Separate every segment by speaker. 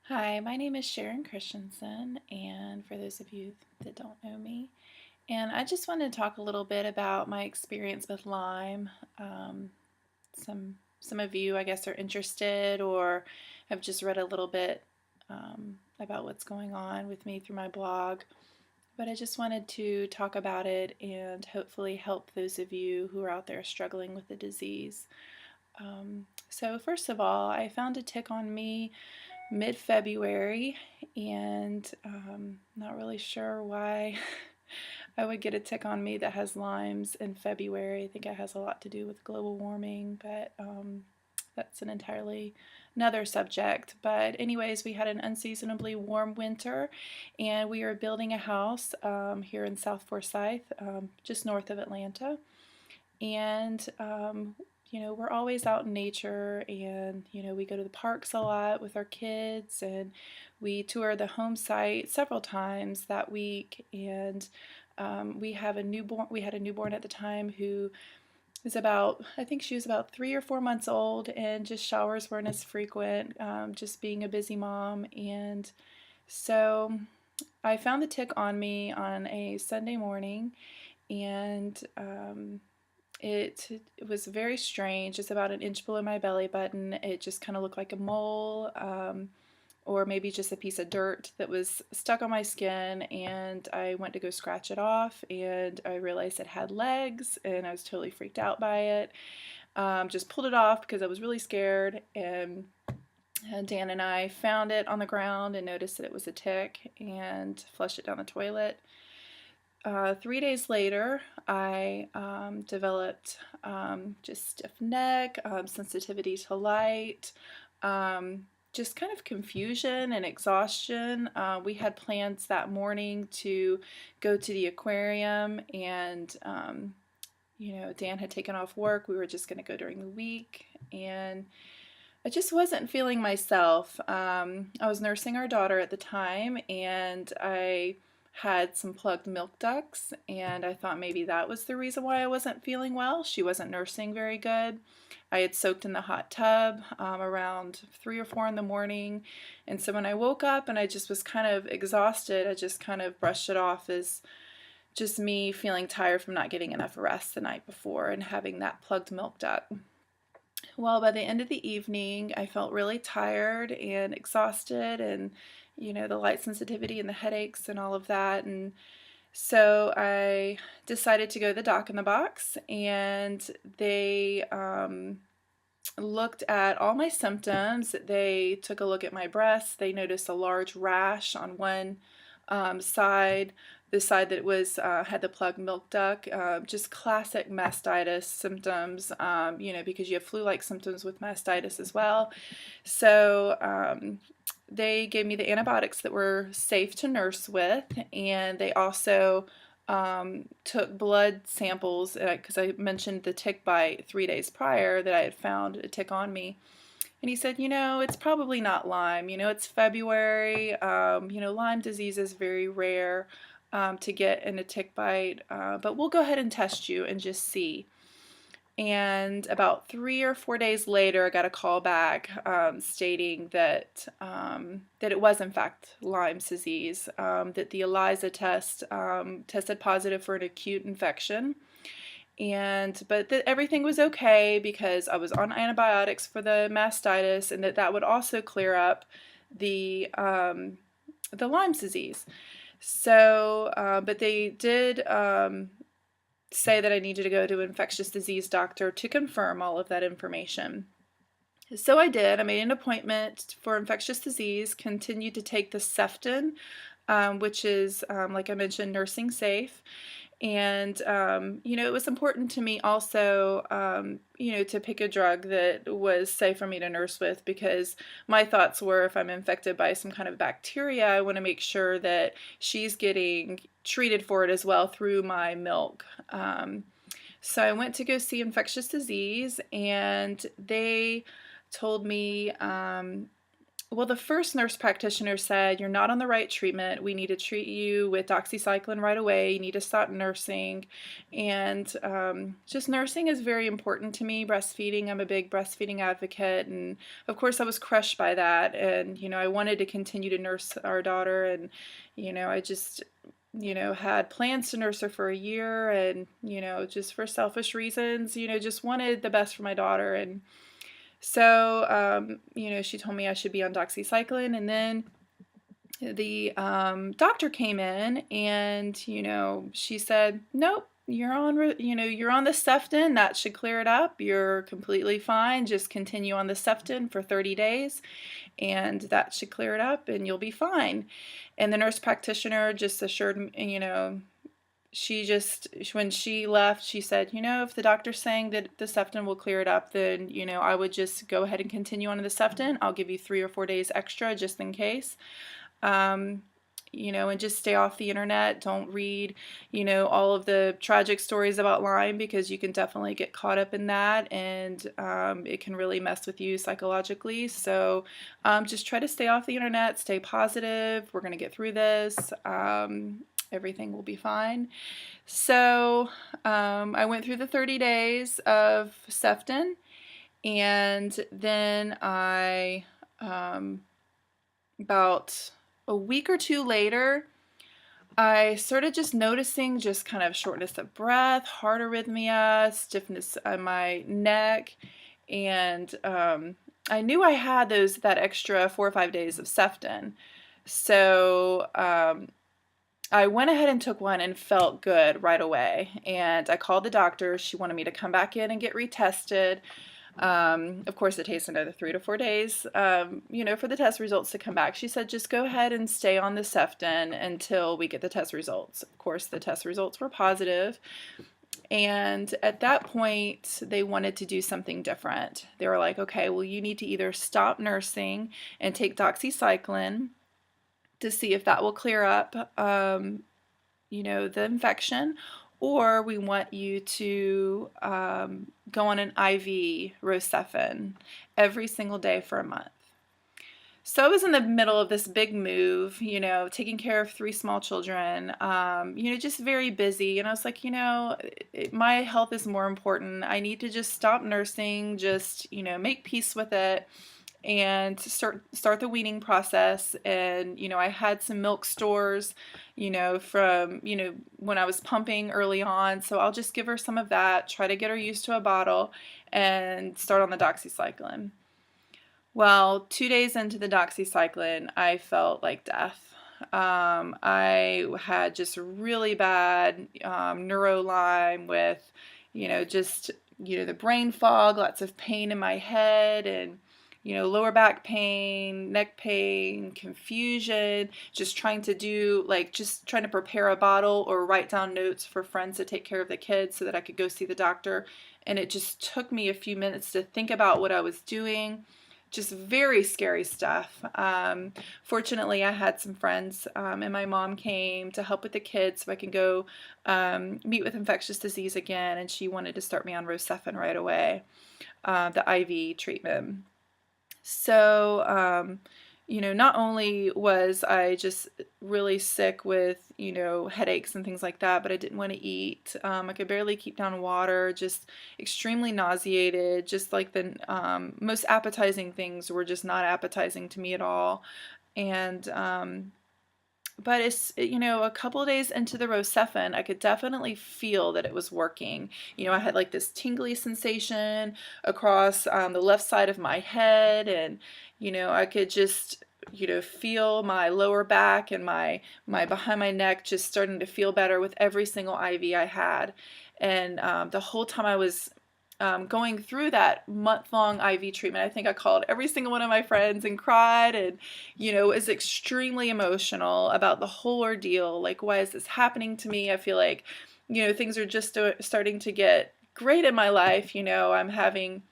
Speaker 1: Hi, my name is Sharon Christensen, and for those of you that don't know me, and I just wanted to talk a little bit about my experience with Lyme. Um, some of you, I guess, are interested or have just read a little bit about what's going on with me through my blog. But I just wanted to talk about it and hopefully help those of you who are out there struggling with the disease. So first of all, I found a tick on me mid-February, and not really sure why I would get a tick on me that has Lyme's in February. I think it has a lot to do with global warming, but that's an entirely another subject. But anyways, we had an unseasonably warm winter, and we are building a house here in South Forsyth, just north of Atlanta. And we're always out in nature, and we go to the parks a lot with our kids, and we tour the home site several times that week. And we have a newborn. We had a newborn at the time who is about, I think she was about 3 or 4 months old, and just showers weren't as frequent, just being a busy mom. And so I found the tick on me on a Sunday morning, and it was very strange. It's about an inch below my belly button. It just kind of looked like a mole, or maybe just a piece of dirt that was stuck on my skin. And I went to go scratch it off, and I realized it had legs, and I was totally freaked out by it. Just pulled it off because I was really scared. And Dan and I found it on the ground and noticed that it was a tick and flushed it down the toilet. 3 days later, I developed just stiff neck, sensitivity to light, just kind of confusion and exhaustion. We had plans that morning to go to the aquarium, and Dan had taken off work. We were just going to go during the week, and I just wasn't feeling myself. I was nursing our daughter at the time, and I had some plugged milk ducts, and I thought maybe that was the reason why I wasn't feeling well. She wasn't nursing very good. I had soaked in the hot tub around 3 or 4 in the morning, and so when I woke up and I just was kind of exhausted, I just kind of brushed it off as just me feeling tired from not getting enough rest the night before and having that plugged milk duct. Well, by the end of the evening, I felt really tired and exhausted, and the light sensitivity and the headaches and all of that. And so I decided to go to the Doc in the Box, and they looked at all my symptoms. They took a look at my breasts. They noticed a large rash on one side, the side that was had the plugged milk duct, just classic mastitis symptoms, because you have flu-like symptoms with mastitis as well. So they gave me the antibiotics that were safe to nurse with, and they also took blood samples because I mentioned the tick bite 3 days prior that I had found a tick on me. And he said, it's probably not Lyme. It's February. Lyme disease is very rare to get in a tick bite, but we'll go ahead and test you and just see. And about 3 or 4 days later, I got a call back stating that it was in fact Lyme's disease. That the ELISA test tested positive for an acute infection, but everything was okay because I was on antibiotics for the mastitis, and that would also clear up the Lyme's disease. So, but they did say that I needed to go to an infectious disease doctor to confirm all of that information. So I did. I made an appointment for infectious disease, continued to take the Ceftin, which is, like I mentioned, nursing safe. And, it was important to me also, to pick a drug that was safe for me to nurse with, because my thoughts were, if I'm infected by some kind of bacteria, I want to make sure that she's getting treated for it as well through my milk. So I went to go see infectious disease, and they told me Well, the first nurse practitioner said, "You're not on the right treatment. We need to treat you with doxycycline right away. You need to stop nursing." And just nursing is very important to me. Breastfeeding, I'm a big breastfeeding advocate. And of course, I was crushed by that. And, I wanted to continue to nurse our daughter. And, I just, had plans to nurse her for a year. And, just for selfish reasons, just wanted the best for my daughter. And so, she told me I should be on doxycycline, and then the doctor came in, and she said, "Nope, you're on, you're on the Sefton. That should clear it up. You're completely fine. Just continue on the Sefton for 30 days, and that should clear it up, and you'll be fine." And the nurse practitioner just assured me, when she left, she said, "If the doctor's saying that the Sefton will clear it up, then, I would just go ahead and continue on to the Sefton. I'll give you 3 or 4 days extra just in case. Um, and just stay off the internet. Don't read, all of the tragic stories about Lyme, because you can definitely get caught up in that, and it can really mess with you psychologically. So just try to stay off the internet, stay positive. We're going to get through this. Everything will be fine." So I went through the 30 days of Sefton, and then about a week or two later, I started just noticing just kind of shortness of breath, heart arrhythmia, stiffness on my neck, and I knew I had that extra 4 or 5 days of Sefton. So I went ahead and took one and felt good right away. And I called the doctor. She wanted me to come back in and get retested. Of course, it takes another 3 to 4 days, for the test results to come back. She said, "Just go ahead and stay on the Sefton until we get the test results." Of course, the test results were positive. And at that point, they wanted to do something different. They were like, "Okay, well, you need to either stop nursing and take doxycycline to see if that will clear up, the infection, or we want you to go on an IV Rocephin every single day for a month." So I was in the middle of this big move, taking care of 3 small children, just very busy. And I was like, my health is more important. I need to just stop nursing, just, make peace with it, and start the weaning process. And I had some milk stores, from when I was pumping early on, so I'll just give her some of that, try to get her used to a bottle, and start on the doxycycline. Well, 2 days into the doxycycline, I felt like death. I had just really bad neuro Lyme with just the brain fog, lots of pain in my head, and lower back pain, neck pain, confusion, just trying to prepare a bottle or write down notes for friends to take care of the kids so that I could go see the doctor. And it just took me a few minutes to think about what I was doing. Just very scary stuff. Fortunately, I had some friends, and my mom came to help with the kids so I can go meet with infectious disease again, and she wanted to start me on Rocephin right away, the IV treatment. So, not only was I just really sick with, headaches and things like that, but I didn't want to eat. I could barely keep down water, just extremely nauseated, just like the most appetizing things were just not appetizing to me at all. And but it's, a couple of days into the Rocephin, I could definitely feel that it was working. I had like this tingly sensation across the left side of my head, and, I could just, feel my lower back and my behind my neck just starting to feel better with every single IV I had. And the whole time I was going through that month-long IV treatment, I think I called every single one of my friends and cried, and was extremely emotional about the whole ordeal. Like, why is this happening to me? I feel like things are just starting to get great in my life. I'm having,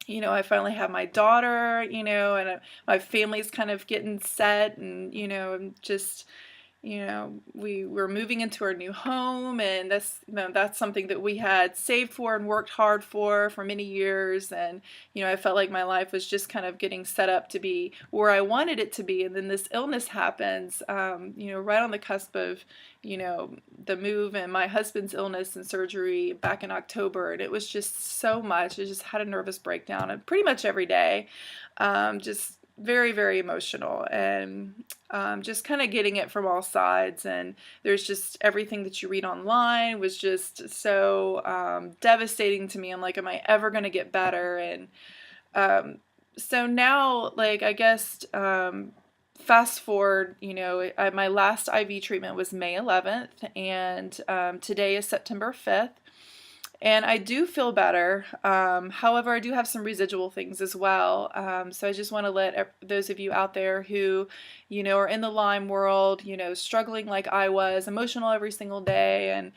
Speaker 1: I finally have my daughter, and my family's kind of getting set, and I'm just we were moving into our new home, and that's something that we had saved for and worked hard for many years. And I felt like my life was just kind of getting set up to be where I wanted it to be. And then this illness happens, right on the cusp of, the move and my husband's illness and surgery back in October. And it was just so much. I just had a nervous breakdown, and pretty much every day, just very, very emotional, and just kind of getting it from all sides. And there's just everything that you read online was just so devastating to me. I'm like, am I ever going to get better? And so now, like, I guess, fast forward, my last IV treatment was May 11th, and today is September 5th. And I do feel better. However, I do have some residual things as well. So I just want to let those of you out there who, are in the Lyme world, struggling like I was, emotional every single day, and,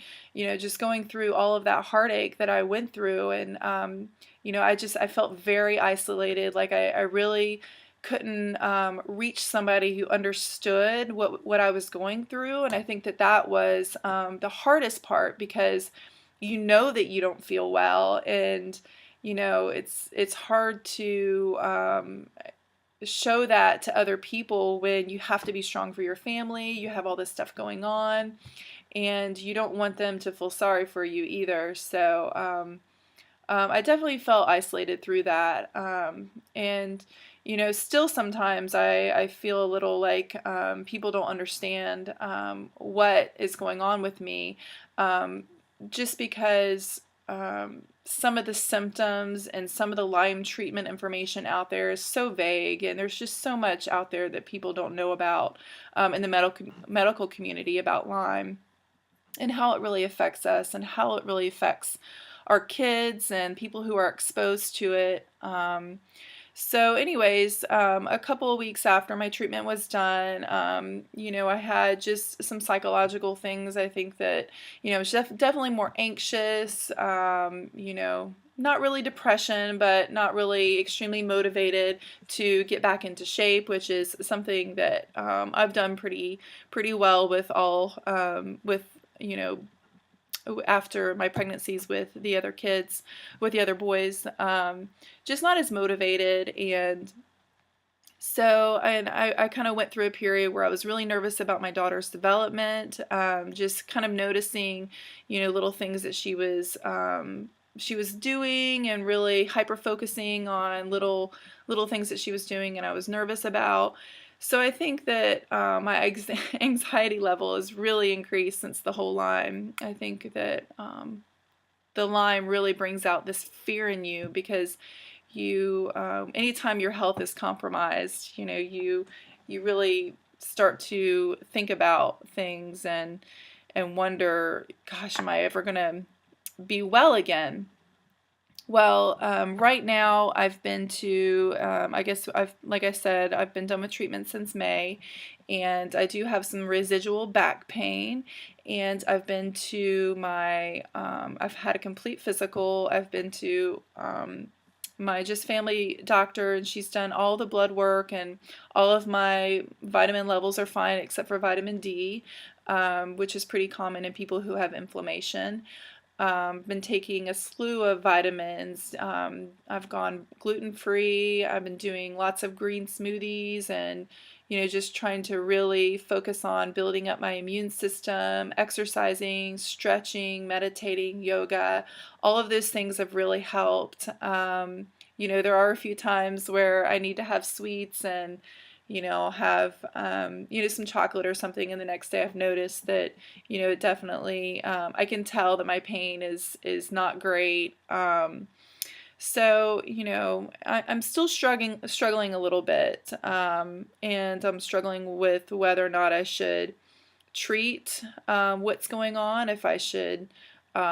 Speaker 1: just going through all of that heartache that I went through. And, I felt very isolated. Like I really couldn't reach somebody who understood what I was going through. And I think that was the hardest part, because that you don't feel well, and it's hard to show that to other people when you have to be strong for your family. You have all this stuff going on, and you don't want them to feel sorry for you either. So I definitely felt isolated through that, and still sometimes I feel a little like people don't understand what is going on with me. Just because some of the symptoms and some of the Lyme treatment information out there is so vague, and there's just so much out there that people don't know about in the medical community about Lyme, and how it really affects us, and how it really affects our kids and people who are exposed to it. So anyways, a couple of weeks after my treatment was done, I had just some psychological things. I think that, I was definitely more anxious, not really depression, but not really extremely motivated to get back into shape, which is something that I've done pretty well with after my pregnancies with the other kids, with the other boys, just not as motivated. And so I kind of went through a period where I was really nervous about my daughter's development, just kind of noticing, little things that she was doing, and really hyper focusing on little things that she was doing, and I was nervous about. So I think that my anxiety level has really increased since the whole Lyme. I think that the Lyme really brings out this fear in you, because anytime your health is compromised, you really start to think about things and wonder, gosh, am I ever going to be well again? Well, right now I've been to, like I said, I've been done with treatment since May, and I do have some residual back pain, and I've been to I've had a complete physical. I've been to my just family doctor, and she's done all the blood work, and all of my vitamin levels are fine except for vitamin D, which is pretty common in people who have inflammation. Been taking a slew of vitamins. I've gone gluten-free. I've been doing lots of green smoothies, and just trying to really focus on building up my immune system, exercising, stretching, meditating, yoga. All of those things have really helped. There are a few times where I need to have sweets, and have some chocolate or something, and the next day I've noticed that it definitely I can tell that my pain is not great. So I'm still struggling a little bit, and I'm struggling with whether or not I should treat what's going on, if I should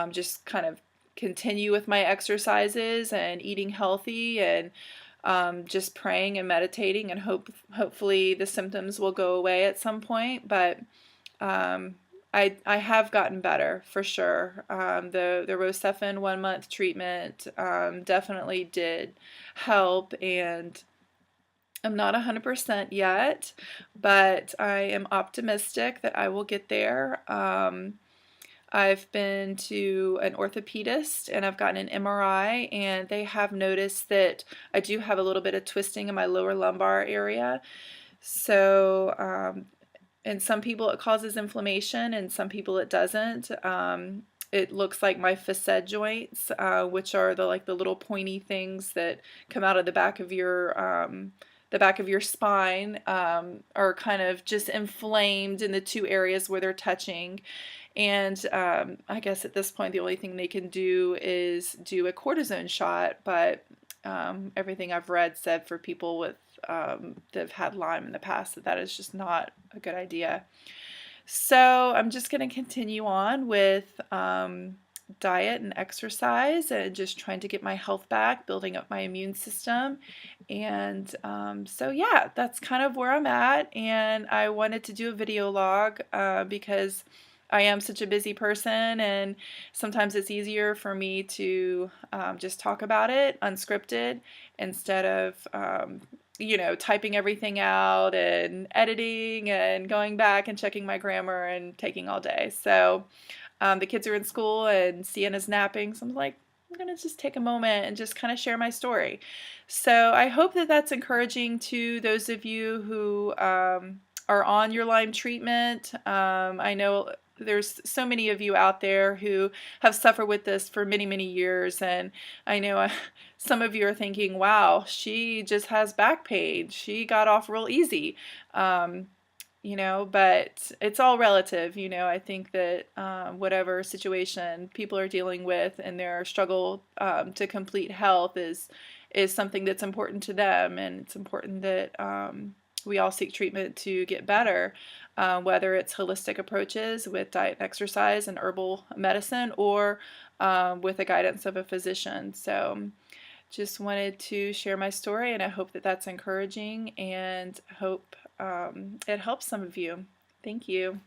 Speaker 1: just kind of continue with my exercises and eating healthy, and just praying and meditating, and hopefully the symptoms will go away at some point. But I have gotten better for sure. The Rocephin 1 month treatment definitely did help, and I'm not 100% yet, but I am optimistic that I will get there. I've been to an orthopedist and I've gotten an MRI, and they have noticed that I do have a little bit of twisting in my lower lumbar area. So, in some people it causes inflammation, and some people it doesn't. It looks like my facet joints, which are the little pointy things that come out of the back of your spine, are kind of just inflamed in the two areas where they're touching. And I guess at this point, the only thing they can do is do a cortisone shot. But everything I've read said for people that have had Lyme in the past, that is just not a good idea. So I'm just going to continue on with diet and exercise and just trying to get my health back, building up my immune system. And so, yeah, that's kind of where I'm at. And I wanted to do a video log because I am such a busy person, and sometimes it's easier for me to just talk about it unscripted instead of typing everything out and editing and going back and checking my grammar and taking all day. So the kids are in school and Sienna's napping, so I'm like, I'm going to just take a moment and just kind of share my story. So I hope that that's encouraging to those of you who are on your Lyme treatment. I know there's so many of you out there who have suffered with this for many, many years, and I know some of you are thinking, wow, she just has back pain. She got off real easy. But it's all relative. I think that whatever situation people are dealing with and their struggle to complete health is something that's important to them, and it's important that we all seek treatment to get better, whether it's holistic approaches with diet and exercise and herbal medicine, or with the guidance of a physician. So just wanted to share my story, and I hope that that's encouraging, and hope it helps some of you. Thank you.